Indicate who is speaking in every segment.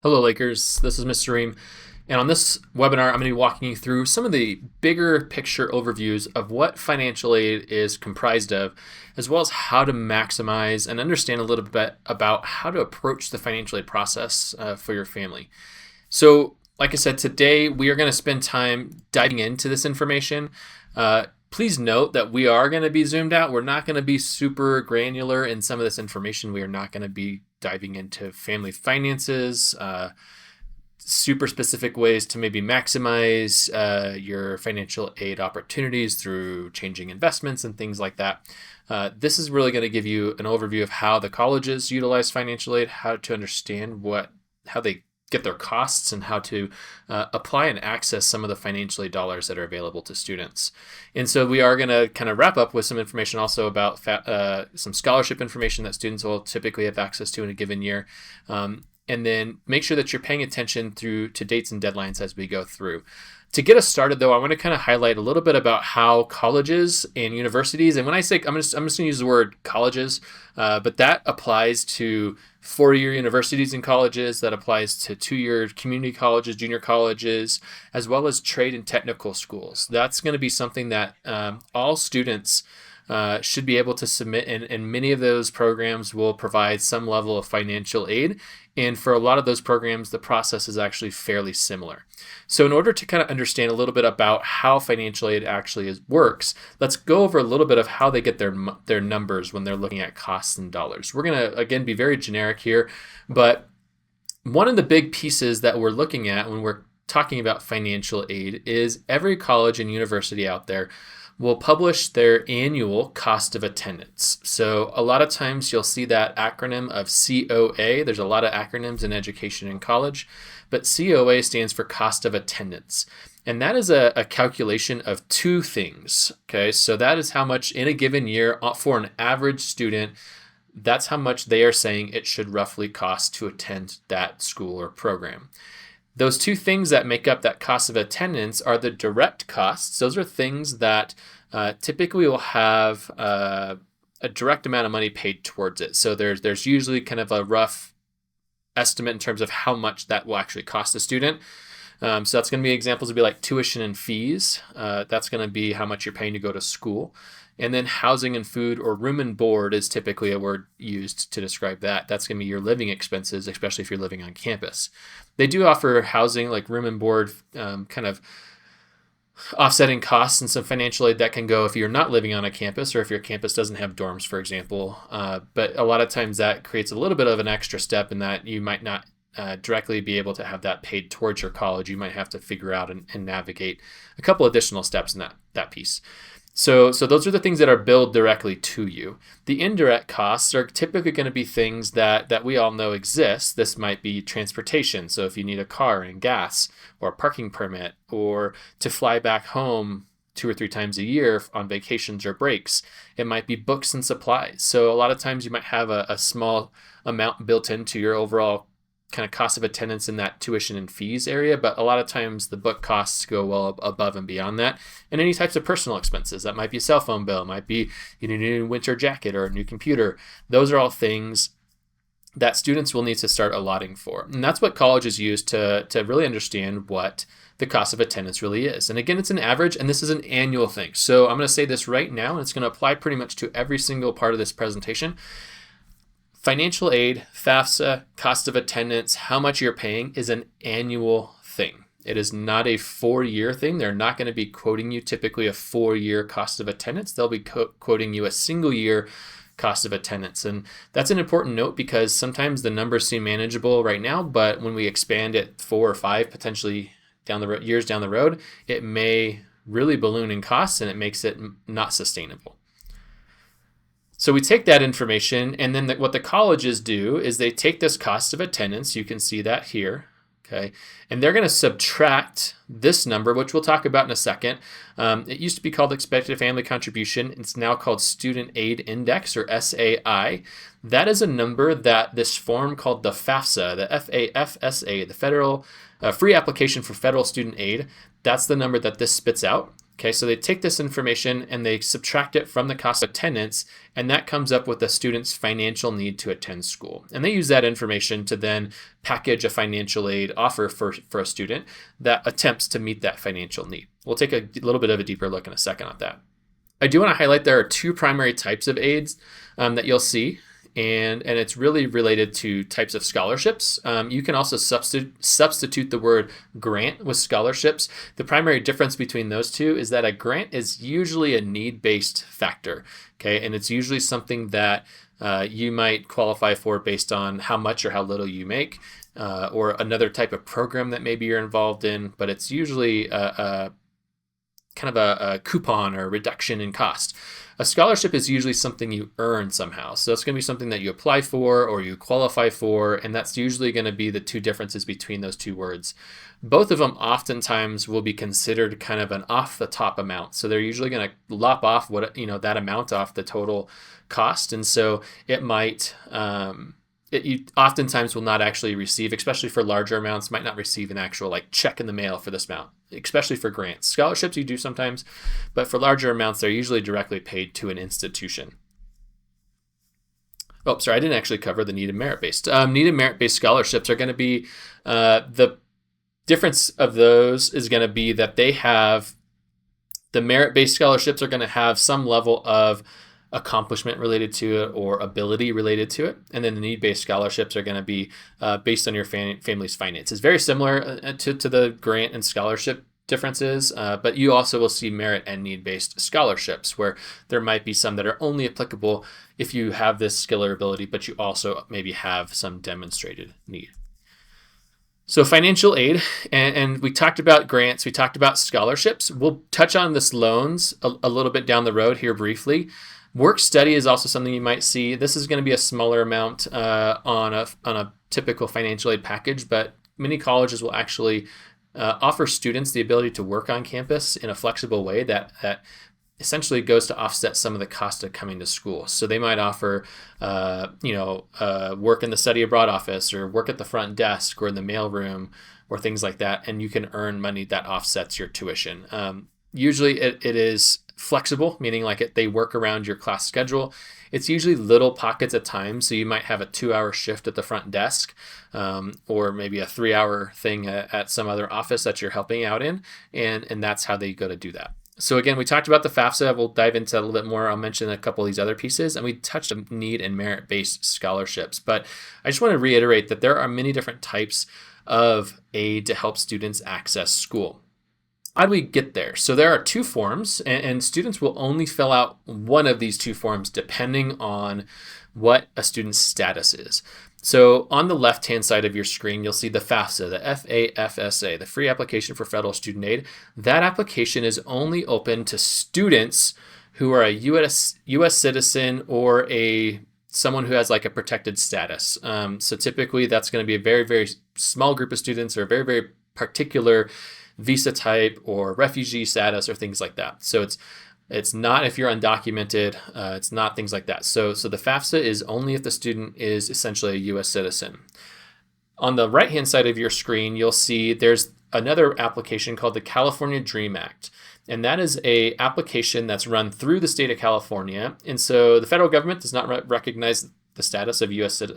Speaker 1: Hello, Lakers. This is Mr. Ream. And on this webinar, I'm going to be walking you through some of the bigger picture overviews of what financial aid is comprised of, as well as how to maximize and understand a little bit about how to approach the financial aid process for your family. So, like I said, today we are going to spend time diving into this information. Please note that we are going to be zoomed out. We're not going to be super granular in some of this information. We are not going to be diving into family finances, super specific ways to maybe maximize your financial aid opportunities through changing investments and things like that. This is really going to give you an overview of how the colleges utilize financial aid, how to understand how they get their costs, and how to apply and access some of the financial aid dollars that are available to students. And so we are going to kind of wrap up with some information also about some scholarship information that students will typically have access to in a given year. And then make sure that you're paying attention to dates and deadlines as we go through. To get us started, though, I want to kind of highlight a little bit about how colleges and universities, and when I say, I'm just going to use the word colleges, but that applies to four-year universities and colleges, that applies to two-year community colleges, junior colleges, as well as trade and technical schools. That's going to be something that all students should be able to submit, and many of those programs will provide some level of financial aid. And for a lot of those programs, the process is actually fairly similar. So in order to kind of understand a little bit about how financial aid actually works, let's go over a little bit of how they get their numbers when they're looking at costs and dollars. We're going to, again, be very generic here, but one of the big pieces that we're looking at when we're talking about financial aid is every college and university out there will publish their annual cost of attendance. So a lot of times you'll see that acronym of COA. There's a lot of acronyms in education and college, but COA stands for cost of attendance. And that is a calculation of two things. Okay, so that is how much in a given year for an average student, that's how much they are saying it should roughly cost to attend that school or program. Those two things that make up that cost of attendance are the direct costs. Those are things that typically will have a direct amount of money paid towards it. So there's usually kind of a rough estimate in terms of how much that will actually cost a student. So that's going to be examples would be like tuition and fees. That's going to be how much you're paying to go to school. And then housing and food, or room and board, is typically a word used to describe that. That's going to be your living expenses, especially if you're living on campus. They do offer housing, like room and board, kind of offsetting costs and some financial aid that can go if you're not living on a campus, or if your campus doesn't have dorms, for example. But a lot of times that creates a little bit of an extra step in that you might not directly be able to have that paid towards your college. You might have to figure out and navigate a couple additional steps in that piece. So those are the things that are billed directly to you. The indirect costs are typically going to be things that we all know exist. This might be transportation. So if you need a car and gas, or a parking permit, or to fly back home 2 or 3 times a year on vacations or breaks, it might be books and supplies. So a lot of times you might have a small amount built into your overall kind of cost of attendance in that tuition and fees area, but a lot of times the book costs go well above and beyond that. And any types of personal expenses, that might be a cell phone bill, might be a new winter jacket or a new computer. Those are all things that students will need to start allotting for. And that's what colleges use to really understand what the cost of attendance really is. And again, it's an average, and this is an annual thing. So I'm going to say this right now, and it's going to apply pretty much to every single part of this presentation. Financial aid, FAFSA, cost of attendance, how much you're paying is an annual thing. It is not a 4-year thing. They're not going to be quoting you typically a 4-year cost of attendance. They'll be quoting you a single year cost of attendance. And that's an important note, because sometimes the numbers seem manageable right now, but when we expand it 4 or 5 potentially years down the road, it may really balloon in costs, and it makes it not sustainable. So we take that information, and then what the colleges do is they take this cost of attendance, you can see that here, okay, and they're going to subtract this number, which we'll talk about in a second. It used to be called expected family contribution. It's now called Student Aid Index, or SAI. That is a number that this form called the FAFSA, the FAFSA, the Federal Free Application for Federal Student Aid, that's the number that this spits out. Okay, so they take this information and they subtract it from the cost of attendance, and that comes up with the student's financial need to attend school. And they use that information to then package a financial aid offer for a student that attempts to meet that financial need. We'll take a little bit of a deeper look in a second at that. I do want to highlight there are two primary types of aids that you'll see. And it's really related to types of scholarships. You can also substitute the word grant with scholarships. The primary difference between those two is that a grant is usually a need-based factor, okay? And it's usually something that you might qualify for based on how much or how little you make, or another type of program that maybe you're involved in, but it's usually kind of a coupon or a reduction in cost. A scholarship is usually something you earn somehow. So it's going to be something that you apply for or you qualify for, and that's usually going to be the two differences between those two words. Both of them oftentimes will be considered kind of an off-the-top amount. So they're usually going to lop off that amount off the total cost, and so it might you oftentimes will not actually receive, especially for larger amounts, might not receive an actual check in the mail for this amount, especially for grants. Scholarships you do sometimes, but for larger amounts, they're usually directly paid to an institution. Oh, sorry, I didn't actually cover the need and merit-based. Need and merit-based scholarships are going to be, the difference of those is going to be that the merit-based scholarships are going to have some level of accomplishment related to it or ability related to it. And then the need-based scholarships are going to be based on your family's finances. Very similar to the grant and scholarship differences, but you also will see merit and need-based scholarships where there might be some that are only applicable if you have this skill or ability, but you also maybe have some demonstrated need. So financial aid, and we talked about grants, we talked about scholarships. We'll touch on this loans a little bit down the road here briefly. Work study is also something you might see. This is going to be a smaller amount on a typical financial aid package, but many colleges will actually offer students the ability to work on campus in a flexible way that essentially goes to offset some of the cost of coming to school. So they might offer, work in the study abroad office or work at the front desk or in the mailroom or things like that, and you can earn money that offsets your tuition. Usually it is flexible, meaning they work around your class schedule. It's usually little pockets of time. So you might have a 2-hour shift at the front desk, or maybe a 3-hour thing at some other office that you're helping out in. And that's how they go to do that. So again, we talked about the FAFSA. We'll dive into that a little bit more. I'll mention a couple of these other pieces, and we touched on need and merit-based scholarships. But I just want to reiterate that there are many different types of aid to help students access school. How do we get there? So there are two forms, and students will only fill out one of these two forms depending on what a student's status is. So on the left-hand side of your screen, you'll see the FAFSA, the FAFSA, the Free Application for Federal Student Aid. That application is only open to students who are a U.S. citizen or someone who has a protected status. So typically that's going to be a very, very small group of students or a very, very particular visa type or refugee status or things like that. So it's not if you're undocumented, it's not things like that. So the FAFSA is only if the student is essentially a U.S. citizen. On the right-hand side of your screen, you'll see there's another application called the California Dream Act. And that is a application that's run through the state of California. And so the federal government does not recognize the status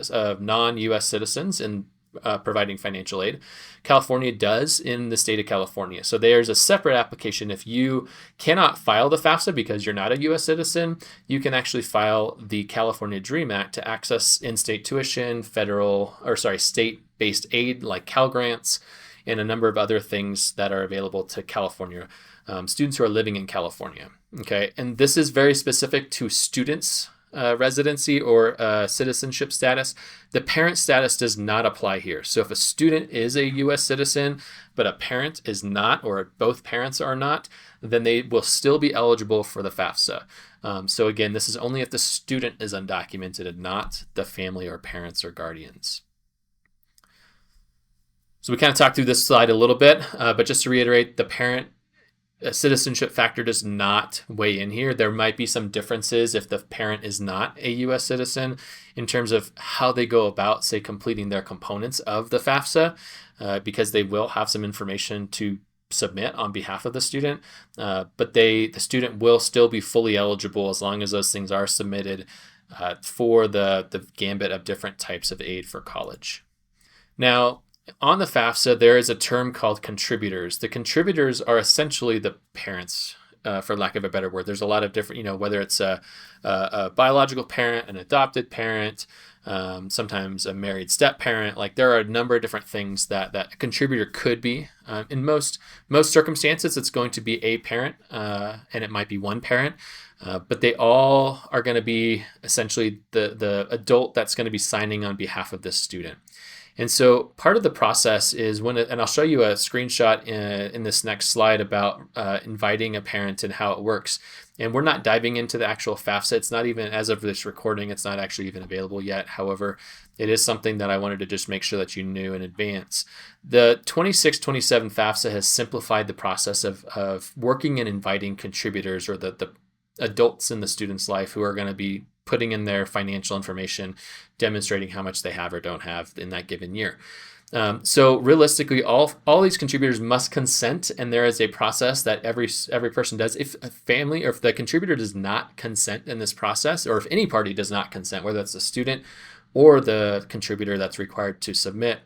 Speaker 1: of non-U.S. citizens in providing financial aid. California does in the state of California. So there's a separate application. If you cannot file the FAFSA because you're not a U.S. citizen, you can actually file the California Dream Act to access in-state tuition, state-based aid like Cal Grants, and a number of other things that are available to California students who are living in California. Okay, and this is very specific to students' residency or citizenship status. The parent status does not apply here. So if a student is a U.S. citizen, but a parent is not, or both parents are not, then they will still be eligible for the FAFSA. So again, this is only if the student is undocumented and not the family or parents or guardians. So we kind of talked through this slide a little bit, but just to reiterate, the parent citizenship factor does not weigh in here. There might be some differences if the parent is not a U.S. citizen in terms of how they go about, say, completing their components of the FAFSA, because they will have some information to submit on behalf of the student, but the student will still be fully eligible as long as those things are submitted for the gambit of different types of aid for college. Now, on the FAFSA, there is a term called contributors. The contributors are essentially the parents, for lack of a better word. There's a lot of different, whether it's a biological parent, an adopted parent, sometimes a married step parent. Like, there are a number of different things that a contributor could be. In most circumstances, it's going to be a parent, and it might be one parent. But they all are going to be essentially the adult that's going to be signing on behalf of this student. And so part of the process is and I'll show you a screenshot in this next slide about inviting a parent and how it works. And we're not diving into the actual FAFSA. It's not even, as of this recording, it's not actually even available yet. However, it is something that I wanted to just make sure that you knew in advance. The 26-27 FAFSA has simplified the process of working and inviting contributors, or the adults in the student's life who are going to be putting in their financial information, demonstrating how much they have or don't have in that given year. So realistically, all these contributors must consent, and there is a process that every person does. If a family or if the contributor does not consent in this process, or if any party does not consent, whether it's the student or the contributor that's required to submit,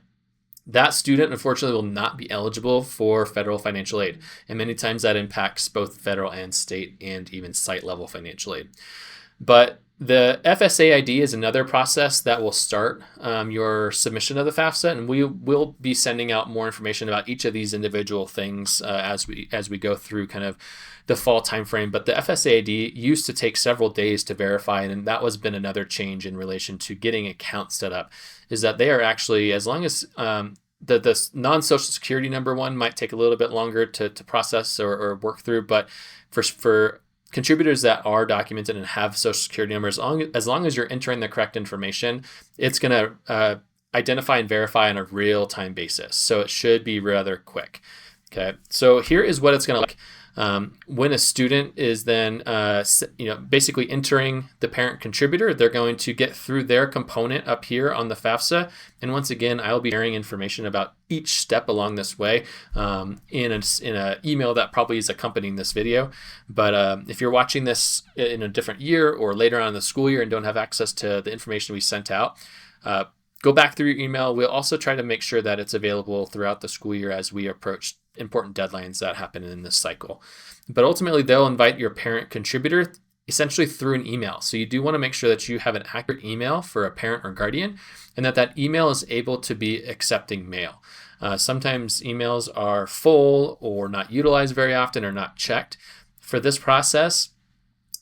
Speaker 1: that student, unfortunately, will not be eligible for federal financial aid. And many times that impacts both federal and state and even site level financial aid. But the FSA ID is another process that will start your submission of the FAFSA, and we will be sending out more information about each of these individual things as we go through kind of the fall timeframe. But the FSA ID used to take several days to verify, and that has been another change in relation to getting accounts set up, is that they are actually, as long as the non-social security number one might take a little bit longer to process or work through, but for contributors that are documented and have social security numbers, as long as you're entering the correct information, it's going to identify and verify on a real-time basis. So it should be rather quick. Okay, so here is what it's going to look like. When a student is then basically entering the parent contributor, they're going to get through their component up here on the FAFSA. And once again, I'll be sharing information about each step along this way in an email that probably is accompanying this video. But if you're watching this in a different year or later on in the school year and don't have access to the information we sent out, go back through your email. We'll also try to make sure that it's available throughout the school year as we approach important deadlines that happen in this cycle. But ultimately, they'll invite your parent contributor essentially through an email. So you do want to make sure that you have an accurate email for a parent or guardian, and that email is able to be accepting mail. Sometimes emails are full or not utilized very often or not checked. For this process,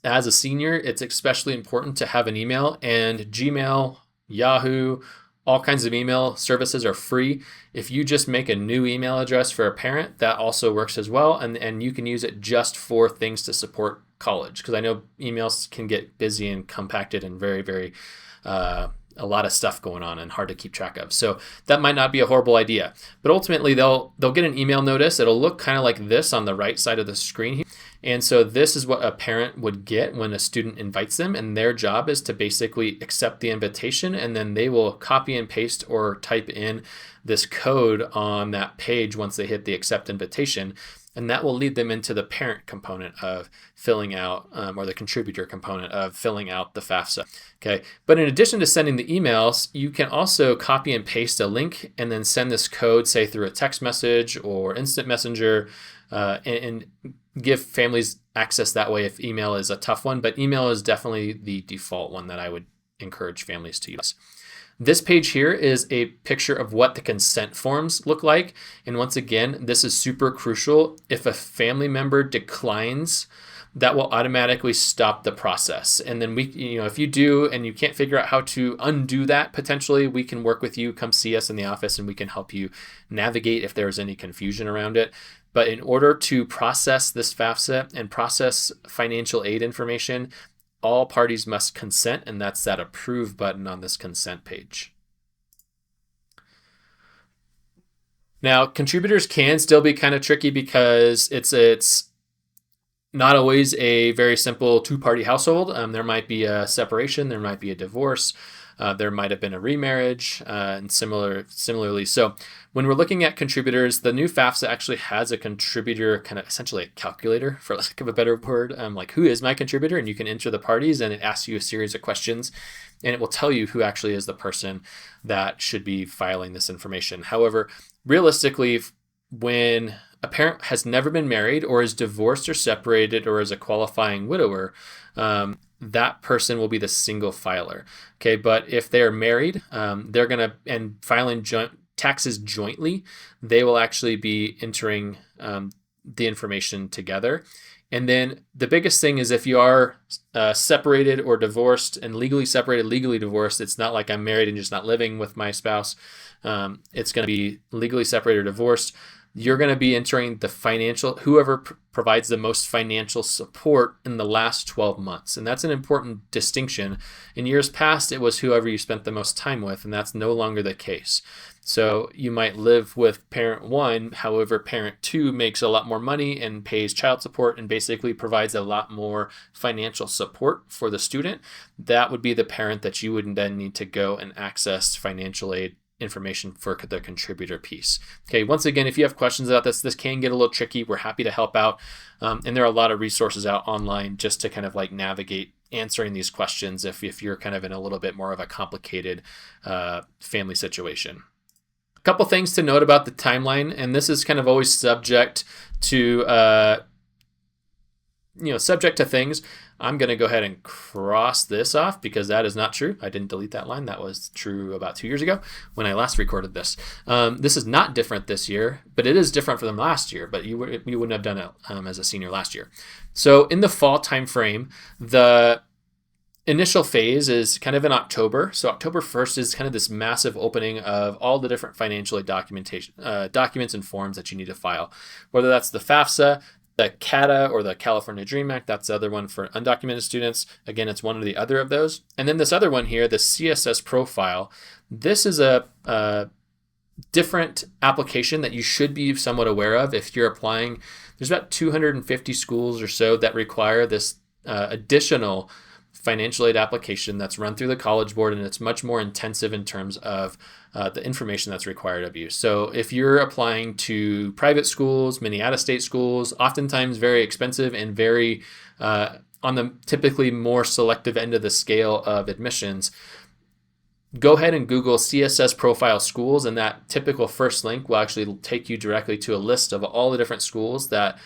Speaker 1: as a senior, it's especially important to have an email, and Gmail, Yahoo, all kinds of email services are free. If you just make a new email address for a parent, that also works as well. And you can use it just for things to support college, because I know emails can get busy and compacted and very, very a lot of stuff going on and hard to keep track of. So that might not be a horrible idea. But ultimately, they'll get an email notice. It'll look kind of like this on the right side of the screen here. And so this is what a parent would get when a student invites them, and their job is to basically accept the invitation, and then they will copy and paste or type in this code on that page once they hit the accept invitation, and that will lead them into the parent component of filling out, or the contributor component of filling out the FAFSA. Okay, but in addition to sending the emails, you can also copy and paste a link and then send this code, say through a text message or instant messenger, and give families access that way if email is a tough one. But email is definitely the default one that I would encourage families to use. This page here is a picture of what the consent forms look like. And once again, this is super crucial. If a family member declines, that will automatically stop the process. And then if you do and you can't figure out how to undo that, potentially we can work with you. Come see us in the office and we can help you navigate if there's any confusion around it. But in order to process this FAFSA and process financial aid information, all parties must consent, and that's that approve button on this consent page. Now, contributors can still be kind of tricky because it's not always a very simple two-party household. There might be a separation, there might be a divorce. there might have been a remarriage, and similarly. So when we're looking at contributors, the new FAFSA actually has a contributor, kind of essentially a calculator, for lack of a better word, like who is my contributor, and you can enter the parties, and it asks you a series of questions, and it will tell you who actually is the person that should be filing this information. However, realistically, when a parent has never been married or is divorced or separated or is a qualifying widower, that person will be the single filer. Okay, but if they're married, they're going to, and filing taxes jointly, they will actually be entering the information together. And then the biggest thing is if you are separated or divorced, and legally separated, legally divorced, it's not like I'm married and just not living with my spouse. It's going to be legally separated or divorced. You're going to be entering the whoever provides the most financial support in the last 12 months. And that's an important distinction. In years past, it was whoever you spent the most time with, and that's no longer the case. So you might live with parent one, however, parent two makes a lot more money and pays child support and basically provides a lot more financial support for the student. That would be the parent that you would then need to go and access financial aid information for the contributor piece. Okay, once again, if you have questions about this can get a little tricky. We're happy to help out. And there are a lot of resources out online just to kind of like navigate answering these questions if you're kind of in a little bit more of a complicated family situation. A couple things to note about the timeline, and this is kind of always subject to subject to things. I'm going to go ahead and cross this off because that is not true. I didn't delete that line. That was true about 2 years ago when I last recorded this. This is not different this year, but it is different from last year, but you wouldn't have done it as a senior last year. So in the fall timeframe, the initial phase is kind of in October. So October 1st is kind of this massive opening of all the different financial aid documentation, documents and forms that you need to file, whether that's the FAFSA, the CATA, or the California Dream Act. That's the other one for undocumented students. Again, it's one or the other of those. And then this other one here, the CSS profile. This is a different application that you should be somewhat aware of if you're applying. There's about 250 schools or so that require this additional financial aid application that's run through the College Board, and it's much more intensive in terms of the information that's required of you. So if you're applying to private schools, many out-of-state schools, oftentimes very expensive and very on the typically more selective end of the scale of admissions, go ahead and Google CSS profile schools, and that typical first link will actually take you directly to a list of all the different schools that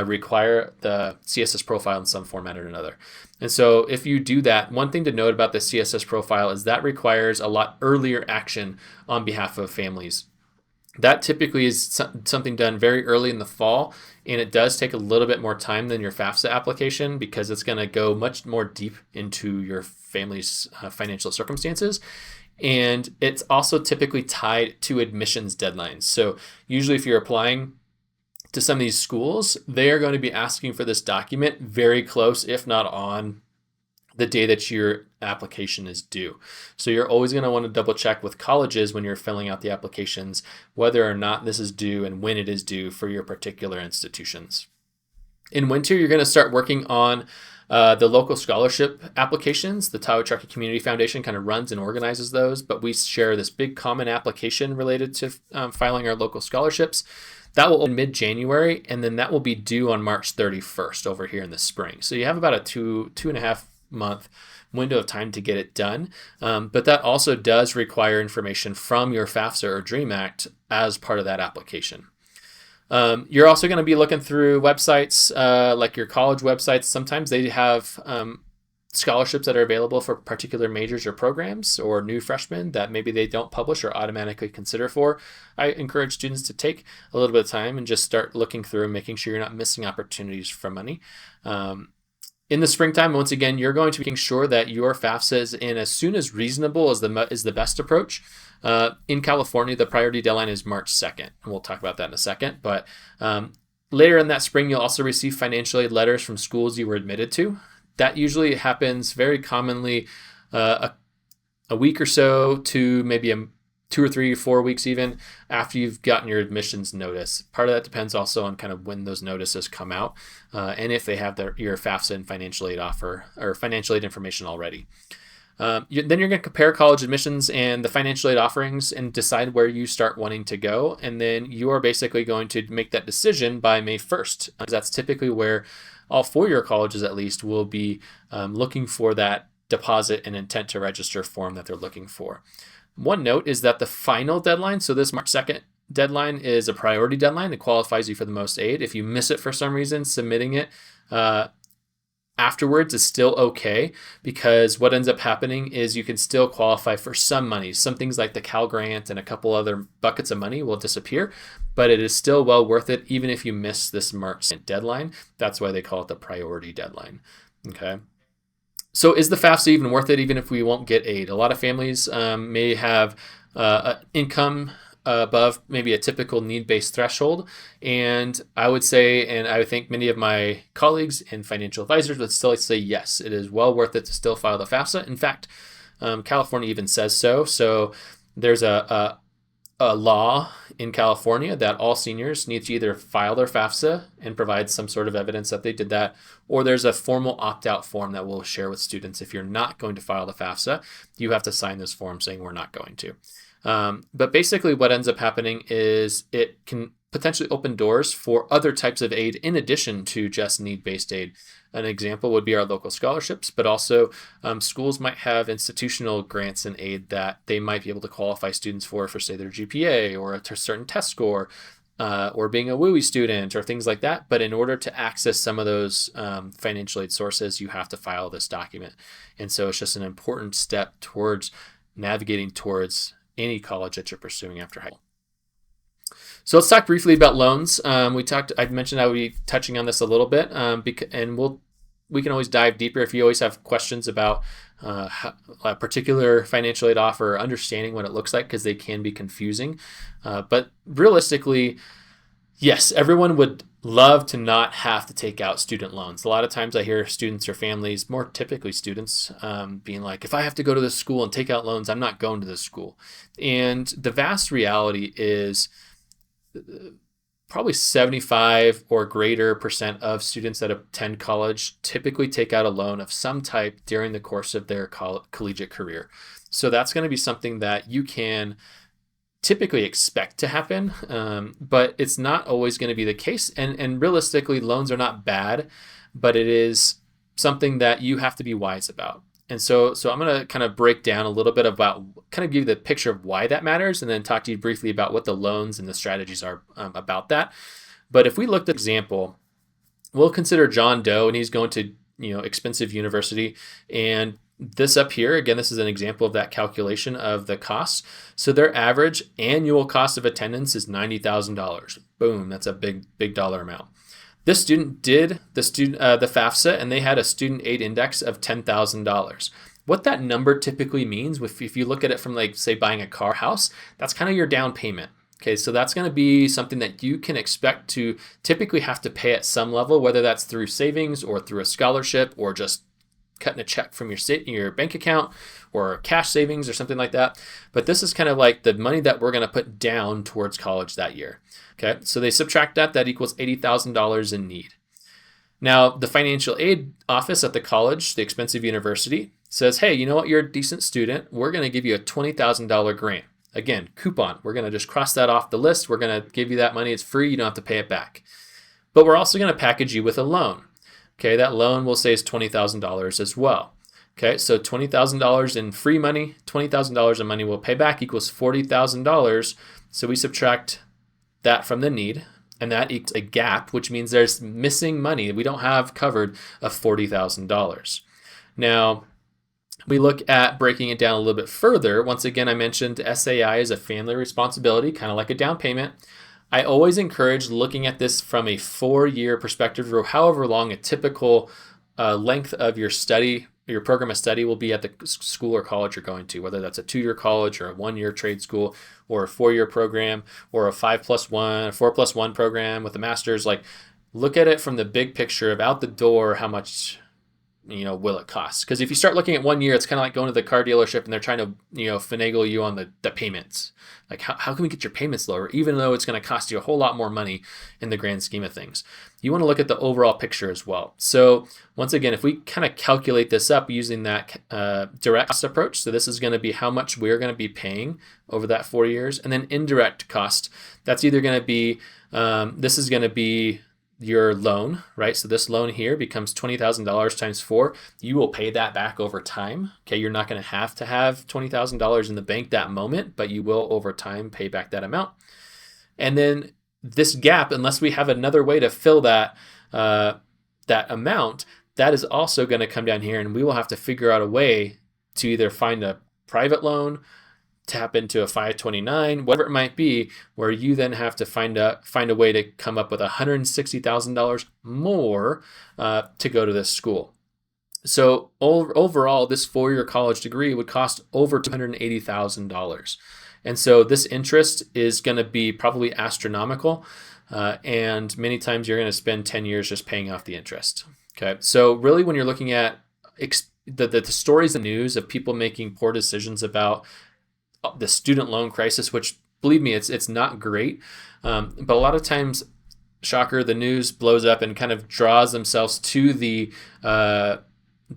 Speaker 1: require the CSS profile in some format or another. And so if you do that, one thing to note about the CSS profile is that requires a lot earlier action on behalf of families. That typically is something done very early in the fall, and it does take a little bit more time than your FAFSA application because it's going to go much more deep into your family's financial circumstances. And it's also typically tied to admissions deadlines. So usually if you're applying to some of these schools, they are going to be asking for this document very close, if not on the day that your application is due. So you're always going to want to double check with colleges when you're filling out the applications whether or not this is due and when it is due for your particular institutions. In winter, you're going to start working on the local scholarship applications. The Tahoe Truckee Community Foundation kind of runs and organizes those, but we share this big common application related to filing our local scholarships. That will open mid-January, and then that will be due on March 31st over here in the spring. So you have about a two and a half month window of time to get it done. But that also does require information from your FAFSA or DREAM Act as part of that application. You're also going to be looking through websites like your college websites. Sometimes they have scholarships that are available for particular majors or programs or new freshmen that maybe they don't publish or automatically consider for. I encourage students to take a little bit of time and just start looking through and making sure you're not missing opportunities for money. In the springtime, once again, you're going to be making sure that your FAFSA is in as soon as reasonable is the best approach. In California, the priority deadline is March 2nd. And we'll talk about that in a second. But later in that spring, you'll also receive financial aid letters from schools you were admitted to. That usually happens very commonly a week or so to maybe 2 or 3 or 4 weeks even after you've gotten your admissions notice. Part of that depends also on kind of when those notices come out and if they have your FAFSA and financial aid offer or financial aid information already. Then you're going to compare college admissions and the financial aid offerings and decide where you start wanting to go. And then you are basically going to make that decision by May 1st. That's typically where all four-year colleges, at least, will be looking for that deposit and intent to register form that they're looking for. One note is that the final deadline, so this March 2nd deadline, is a priority deadline. It qualifies you for the most aid. If you miss it for some reason, submitting it afterwards is still okay, because what ends up happening is you can still qualify for some money. Some things like the Cal Grant and a couple other buckets of money will disappear, but it is still well worth it even if you miss this March deadline. That's why they call it the priority deadline. Okay. So is the FAFSA even worth it even if we won't get aid? A lot of families may have income above maybe a typical need-based threshold. And I would say, and I think many of my colleagues and financial advisors would still say, yes, it is well worth it to still file the FAFSA. In fact, California even says so. So there's a law in California that all seniors need to either file their FAFSA and provide some sort of evidence that they did that, or there's a formal opt-out form that we'll share with students. If you're not going to file the FAFSA, you have to sign this form saying we're not going to. But basically what ends up happening is it can potentially open doors for other types of aid in addition to just need-based aid. An example would be our local scholarships, but also schools might have institutional grants and aid that they might be able to qualify students for say, their GPA or a certain test score, or being a WUI student or things like that. But in order to access some of those financial aid sources, you have to file this document. And so it's just an important step towards navigating towards any college that you're pursuing after high school. So let's talk briefly about loans. I mentioned I would be touching on this a little bit, and we can always dive deeper if you always have questions about a particular financial aid offer or understanding what it looks like, because they can be confusing. But realistically, yes, everyone would love to not have to take out student loans. A lot of times I hear students or families, more typically students, being like, if I have to go to this school and take out loans, I'm not going to this school. And the vast reality is probably 75 or greater % of students that attend college typically take out a loan of some type during the course of their collegiate career. So that's going to be something that you can typically expect to happen, but it's not always going to be the case. And realistically, loans are not bad, but it is something that you have to be wise about. And so I'm going to kind of break down a little bit about, kind of give you the picture of why that matters, and then talk to you briefly about what the loans and the strategies are about that. But if we looked at an example, we'll consider John Doe, and he's going to expensive university, and this up here, again, this is an example of that calculation of the costs. So their average annual cost of attendance is $90,000. Boom, that's a big dollar amount. This student did the FAFSA, and they had a student aid index of $10,000. What that number typically means, if you look at it from, like, say, buying a car, house, that's kind of your down payment. Okay, so that's going to be something that you can expect to typically have to pay at some level, whether that's through savings or through a scholarship or just cutting a check from your bank account or cash savings or something like that. But this is kind of like the money that we're going to put down towards college that year. Okay, so they subtract that equals $80,000 in need. Now, the financial aid office at the college, the expensive university, says, hey, you know what, you're a decent student. We're going to give you a $20,000 grant. Again, coupon. We're going to just cross that off the list. We're going to give you that money. It's free. You don't have to pay it back. But we're also going to package you with a loan. Okay, that loan we'll say is $20,000 as well. Okay, so $20,000 in free money, $20,000 in money we'll pay back equals $40,000. So we subtract that from the need, and that equals a gap, which means there's missing money we don't have covered of $40,000. Now, we look at breaking it down a little bit further. Once again, I mentioned SAI is a family responsibility, kind of like a down payment. I always encourage looking at this from a 4-year perspective, or however long a typical length of your study, your program of study will be at the school or college you're going to, whether that's a 2-year college or a 1-year trade school or a 4-year program or a 5+1, 4+1 program with a master's. Like, look at it from the big picture of out the door, how much will it cost? Because if you start looking at 1 year, it's kind of like going to the car dealership and they're trying to, finagle you on the payments. Like, how can we get your payments lower, even though it's going to cost you a whole lot more money in the grand scheme of things? You want to look at the overall picture as well. So once again, if we kind of calculate this up using that direct cost approach, so this is going to be how much we're going to be paying over that 4 years, and then indirect cost, that's either going to be, this is going to be your loan, right? So this loan here becomes $20,000 times 4. You will pay that back over time. Okay, you're not going to have $20,000 in the bank that moment, but you will over time pay back that amount. And then this gap, unless we have another way to fill that amount, that is also going to come down here, and we will have to figure out a way to either find a private loan, tap into a 529, whatever it might be, where you then have to find a way to come up with $160,000 more to go to this school. So overall, this 4-year college degree would cost over $280,000. And so this interest is going to be probably astronomical. And many times you're going to spend 10 years just paying off the interest. Okay. So really, when you're looking at the stories in the news of people making poor decisions about the student loan crisis, which, believe me, it's not great. But a lot of times, shocker, the news blows up and kind of draws themselves to the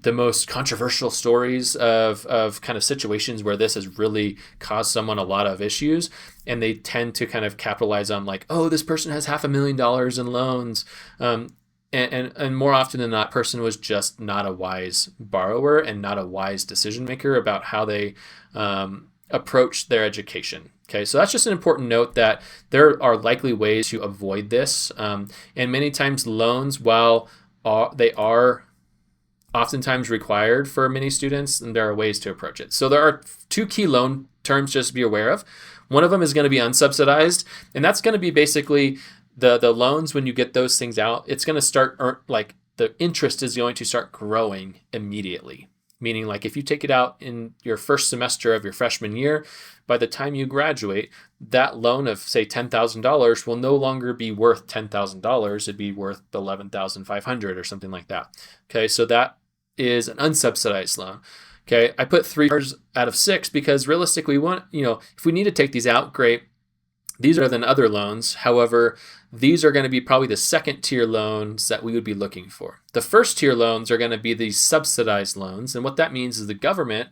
Speaker 1: most controversial stories of kind of situations where this has really caused someone a lot of issues. And they tend to kind of capitalize on like, oh, this person has $500,000 in loans. And more often than not, person was just not a wise borrower and not a wise decision maker about how they approach their education. Okay, so that's just an important note that there are likely ways to avoid this. And many times loans, while they are oftentimes required for many students, and there are ways to approach it. So there are 2 key loan terms just to be aware of. One of them is going to be unsubsidized, and that's going to be basically the loans. When you get those things out, it's going to start like the interest is going to start growing immediately. Meaning, like, if you take it out in your first semester of your freshman year, by the time you graduate, that loan of, say, $10,000 will no longer be worth $10,000. It'd be worth $11,500 or something like that. Okay, so that is an unsubsidized loan. Okay, I put 3 out of 6 because realistically, if we need to take these out, great. These are than other loans. However, these are going to be probably the second tier loans that we would be looking for. The first tier loans are going to be these subsidized loans. And what that means is the government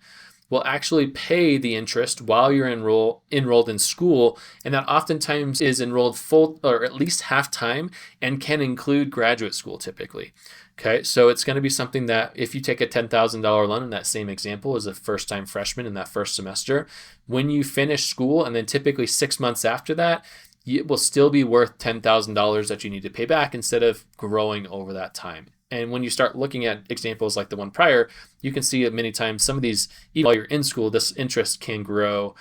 Speaker 1: will actually pay the interest while you're enrolled in school. And that oftentimes is enrolled full or at least half time and can include graduate school typically. Okay, so it's going to be something that if you take a $10,000 loan in that same example as a first-time freshman in that first semester, when you finish school and then typically 6 months after that, it will still be worth $10,000 that you need to pay back instead of growing over that time. And when you start looking at examples like the one prior, you can see that many times some of these, even while you're in school, this interest can grow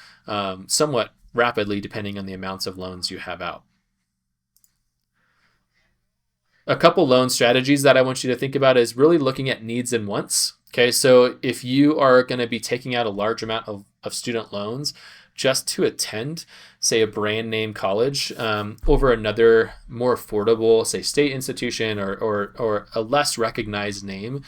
Speaker 1: somewhat rapidly depending on the amounts of loans you have out. A couple loan strategies that I want you to think about is really looking at needs and wants. Okay, so if you are going to be taking out a large amount of student loans just to attend, say, a brand name college over another more affordable, say, state institution or a less recognized name,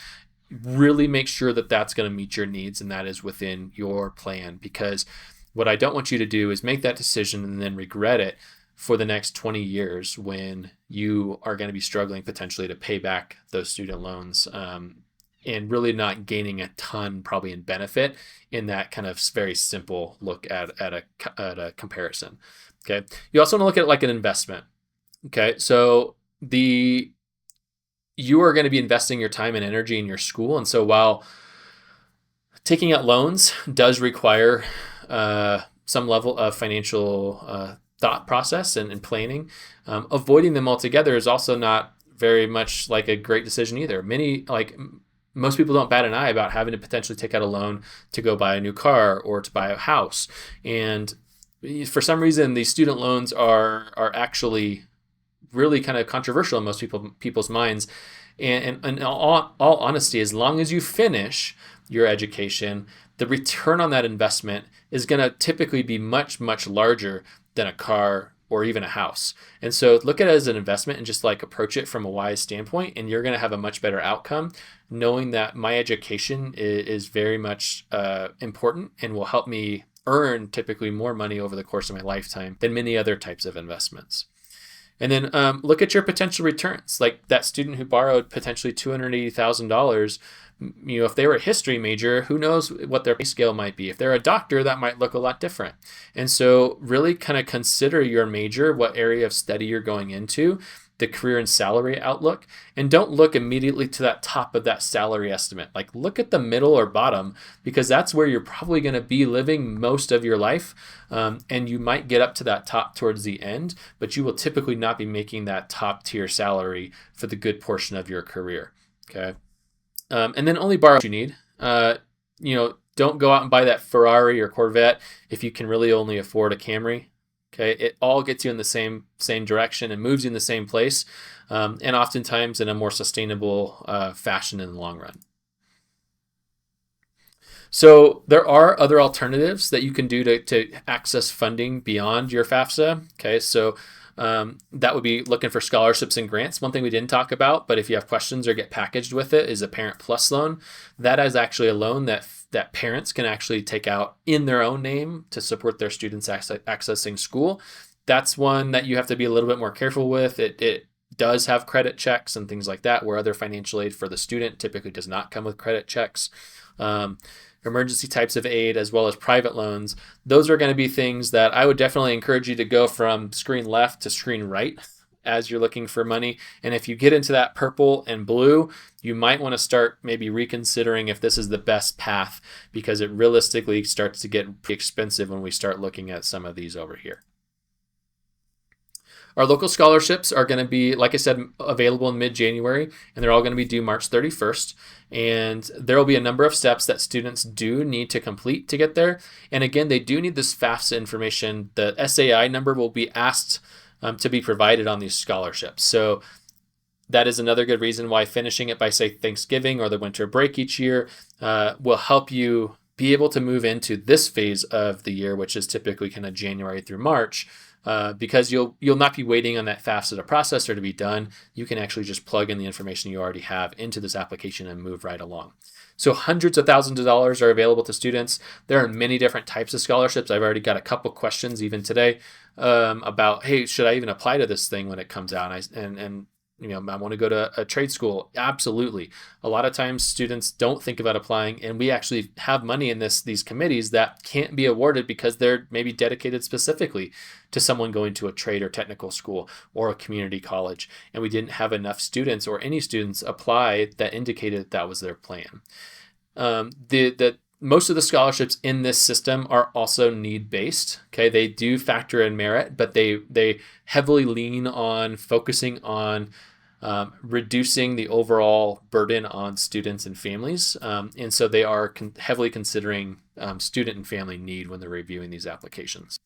Speaker 1: really make sure that that's going to meet your needs and that is within your plan. Because what I don't want you to do is make that decision and then regret it for the next 20 years when you are going to be struggling potentially to pay back those student loans and really not gaining a ton probably in benefit in that kind of very simple look at a comparison. Okay. You also want to look at it like an investment. Okay. So you are going to be investing your time and energy in your school. And so while taking out loans does require some level of financial thought process and planning, avoiding them altogether is also not very much like a great decision either. Most people don't bat an eye about having to potentially take out a loan to go buy a new car or to buy a house. And for some reason, these student loans are actually really kind of controversial in most people's minds. And in all honesty, as long as you finish your education, the return on that investment is going to typically be much, much larger than a car or even a house. And so look at it as an investment and just like approach it from a wise standpoint, and you're going to have a much better outcome knowing that my education is very much important and will help me earn typically more money over the course of my lifetime than many other types of investments. And then look at your potential returns. Like that student who borrowed potentially $280,000, if they were a history major, who knows what their pay scale might be. If they're a doctor, that might look a lot different. And so really kind of consider your major, what area of study you're going into, the career and salary outlook, and don't look immediately to that top of that salary estimate. Like look at the middle or bottom, because that's where you're probably going to be living most of your life. And you might get up to that top towards the end, but you will typically not be making that top tier salary for the good portion of your career. Okay. And then only borrow what you need. Don't go out and buy that Ferrari or Corvette if you can really only afford a Camry. Okay, it all gets you in the same direction and moves you in the same place, and oftentimes in a more sustainable fashion in the long run. So there are other alternatives that you can do to access funding beyond your FAFSA. Okay, so that would be looking for scholarships and grants. One thing we didn't talk about, but if you have questions or get packaged with it, is a Parent Plus loan. That is actually a loan that parents can actually take out in their own name to support their students accessing school. That's one that you have to be a little bit more careful with. It does have credit checks and things like that, where other financial aid for the student typically does not come with credit checks. Emergency types of aid, as well as private loans, those are going to be things that I would definitely encourage you to go from screen left to screen right as you're looking for money. And if you get into that purple and blue, you might want to start maybe reconsidering if this is the best path, because it realistically starts to get pretty expensive when we start looking at some of these over here. Our local scholarships are going to be, like I said, available in mid-January, and they're all going to be due March 31st. And there will be a number of steps that students do need to complete to get there. And again, they do need this FAFSA information. The SAI number will be asked to be provided on these scholarships. So that is another good reason why finishing it by, say, Thanksgiving or the winter break each year will help you be able to move into this phase of the year, which is typically kind of January through March, because you'll not be waiting on that FAFSA to process or to be done. You can actually just plug in the information you already have into this application and move right along. So hundreds of thousands of dollars are available to students. There are many different types of scholarships. I've already got a couple questions even today about, hey, should I even apply to this thing when it comes out? And I want to go to a trade school. Absolutely. A lot of times students don't think about applying, and we actually have money in these committees that can't be awarded because they're maybe dedicated specifically to someone going to a trade or technical school or a community college, and we didn't have enough students or any students apply that indicated that was their plan. Most of the scholarships in this system are also need-based. Okay, they do factor in merit, but they heavily lean on focusing on reducing the overall burden on students and families. And so they are heavily considering student and family need when they're reviewing these applications.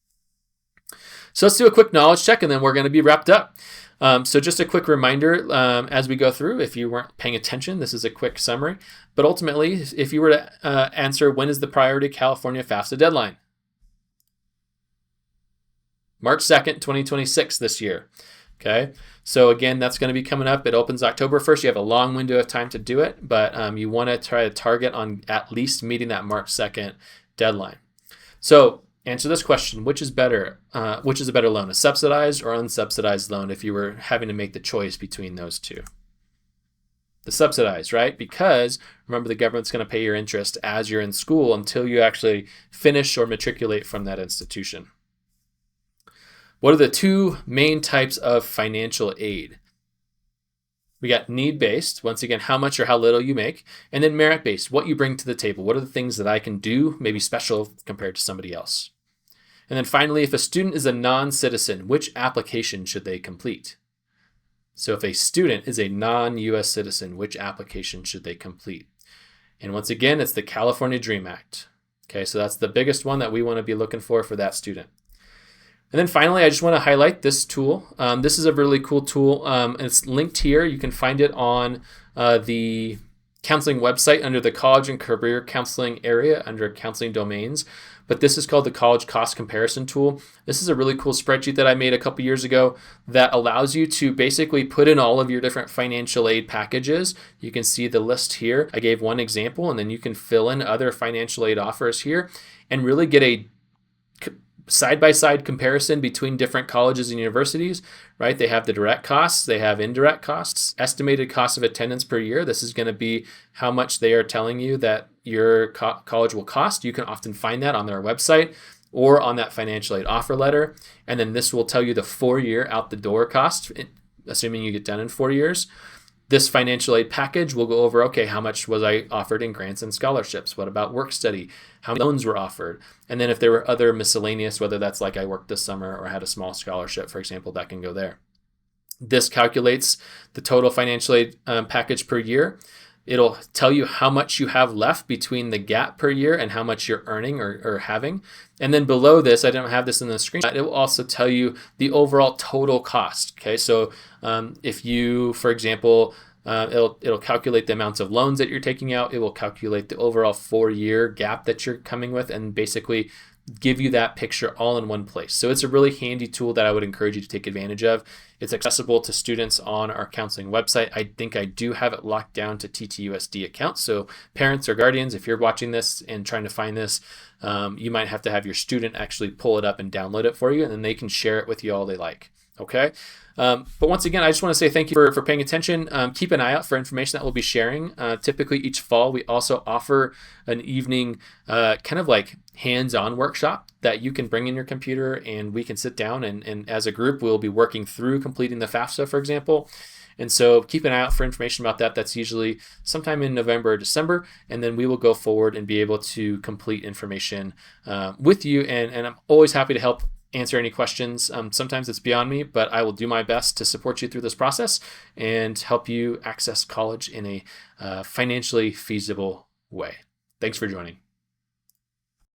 Speaker 1: So let's do a quick knowledge check, and then we're going to be wrapped up. So just a quick reminder as we go through, if you weren't paying attention, this is a quick summary. But ultimately, if you were to answer, when is the priority California FAFSA deadline? March 2nd, 2026 this year. Okay, so again, that's going to be coming up. It opens October 1st. You have a long window of time to do it, but you want to try to target on at least meeting that March 2nd deadline. So answer this question: which is better? Which is a better loan, a subsidized or unsubsidized loan? If you were having to make the choice between those two, the subsidized, right? Because remember, the government's going to pay your interest as you're in school until you actually finish or matriculate from that institution. What are the two main types of financial aid? We got need-based, once again, how much or how little you make, and then merit-based, what you bring to the table. What are the things that I can do, maybe special compared to somebody else? And then finally, if a student is a non-citizen, which application should they complete? So if a student is a non-U.S. citizen, which application should they complete? And once again, it's the California Dream Act. Okay, so that's the biggest one that we want to be looking for that student. And then finally, I just want to highlight this tool. This is a really cool tool. It's linked here. You can find it on the counseling website under the college and career counseling area under counseling domains. but this is called the College Cost Comparison Tool. This is a really cool spreadsheet that I made a couple years ago that allows you to basically put in all of your different financial aid packages. You can see the list here. I gave one example, and then you can fill in other financial aid offers here and really get a side-by-side comparison between different colleges and universities, right? They have the direct costs, they have indirect costs, estimated cost of attendance per year. This is going to be how much they are telling you that your college will cost. You can often find that on their website or on that financial aid offer letter. And then this will tell you the 4-year out the door cost, assuming you get done in 4 years. This financial aid package will go over, okay, how much was I offered in grants and scholarships? What about work study? How many loans were offered? And then if there were other miscellaneous, whether that's like I worked this summer or had a small scholarship, for example, that can go there. This calculates the total financial aid package per year. It'll tell you how much you have left between the gap per year and how much you're earning or having. And then below this, I don't have this in the screenshot, it will also tell you the overall total cost. Okay, so if you, for example, it'll calculate the amounts of loans that you're taking out. It will calculate the overall 4-year gap that you're coming with and basically give you that picture all in one place. So it's a really handy tool that I would encourage you to take advantage of. It's accessible to students on our counseling website. I think I do have it locked down to TTUSD accounts. So parents or guardians, if you're watching this and trying to find this, you might have to have your student actually pull it up and download it for you, and then they can share it with you all they like. Okay. But once again, I just want to say thank you for paying attention. Keep an eye out for information that we'll be sharing. Typically each fall, we also offer an evening kind of like hands-on workshop that you can bring in your computer, and we can sit down and as a group, we'll be working through completing the FAFSA, for example. And so keep an eye out for information about that. That's usually sometime in November or December, and then we will go forward and be able to complete information with you. And I'm always happy to help answer any questions. Sometimes it's beyond me, but I will do my best to support you through this process and help you access college in a financially feasible way. Thanks for joining.